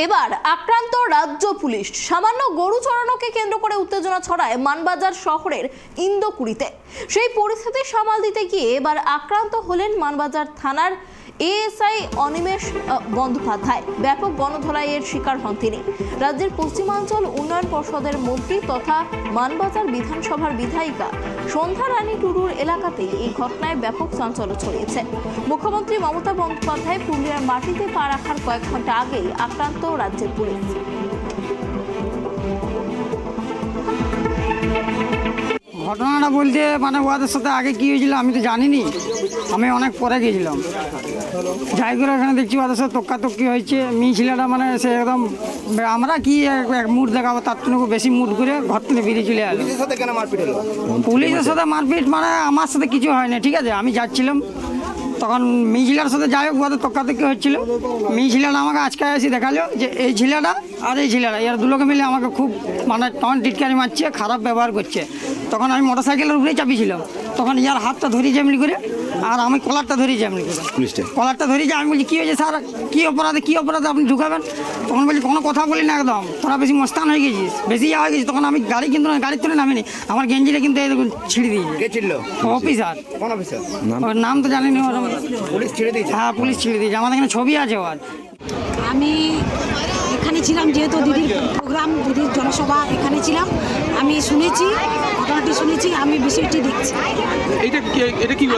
এবার আক্রান্ত রাজ্য পুলিশ। সামান্য গরু চড়ানোকে কেন্দ্র করে উত্তেজনা ছড়ায় মানবাজার শহরের ইন্দোকুড়িতে। সেই পরিস্থিতি সামাল দিতে গিয়ে এবার আক্রান্ত হলেন মানবাজার থানার এএসআই অনিমেষ বন্দ্যোপাধ্যায়। ব্যাপক গণধোলাইয়ের শিকার হন তিনি। রাজ্যের পশ্চিমাঞ্চল উন্নয়ন পর্ষদের মন্ত্রী তথা মানবাজার বিধানসভার বিধায়িকা সন্ধ্যা রানী টুডুর এলাকাতেই এই ঘটনায় ব্যাপক চাঞ্চল্য ছড়িয়েছে। মুখ্যমন্ত্রী মমতা বন্দ্যোপাধ্যায় পুরুলিয়ার মাটিতে পা রাখার কয়েক ঘন্টা আগেই আক্রান্ত রাজ্যের পুলিশ। ঘটনাটা বলতে ওদের সাথে আগে কি হয়েছিল আমি তো জানিনি, আমি অনেক পরে গিয়েছিলাম। যাই করে এখানে দেখছি ওদের সাথে তক্কাতক্কি হয়েছে। মেয়ে ছেলেটা সে একদম আমরা কি এক মুড দেখাবো, তার থেকে বেশি মুড করে ঘর থেকে বেরিয়ে চলে এলো। পুলিশের সাথে মারপিট আমার সাথে কিছু হয়নি, ঠিক আছে। আমি যাচ্ছিলাম তখন মেয়ে ছেলের সাথে যাই হোক ওদের তক্কাতক্কি হচ্ছিল। মেয়ে ছেলেটা আমাকে আজকে এসে দেখালো যে এই ছেলেটা আর এই ছেলেটা এর দুলোকে মিলে আমাকে খুব টন টিটকারি মারছে, খারাপ ব্যবহার করছে। তখন আমি মোটর সাইকেলের উপরেই চাপিয়েছিলাম, তখন ইয়ার হাতটা ধরি যেমনি করে আর আমি কলারটা ধরি যেমনি করে। কলারটা ধরি যে আমি বলছি কী হয়েছে স্যার, কী অপরাধে আপনি ঢুকাবেন? তখন বলছি কোনো কথা বলি না, একদম তোরা বেশি মস্তান হয়ে গেছিস, বেশি ইয়ে হয়ে গেছিস। তখন আমি গাড়ি কিন্তু গাড়ির তুলে নামিনি, আমার গেঞ্জিটা কিন্তু ছিঁড়ে দিয়েছে। অফিসার, ওর নাম তো জানিনি। পুলিশ ছেড়ে দিয়েছে? হ্যাঁ পুলিশ ছেড়ে দিয়েছে, আমাদের এখানে ছবি আছে ওর। আমি এখানে ছিলাম, যেহেতু দিদির প্রোগ্রাম, দিদির জনসভা এখানে ছিলাম। আমি শুনেছি, ঘটনাটি শুনেছি, আমি বিষয়টি দেখছি।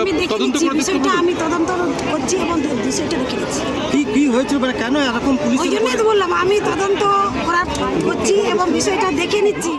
আমি দেখেছি বিষয়টা, আমি তদন্ত করছি এবং বিষয়টা দেখে নিচ্ছি। কি হয়েছিল, কেন এরকম পুলিশ? ওই জন্যই তো বললাম আমি তদন্ত করছি এবং বিষয়টা দেখে নিচ্ছি।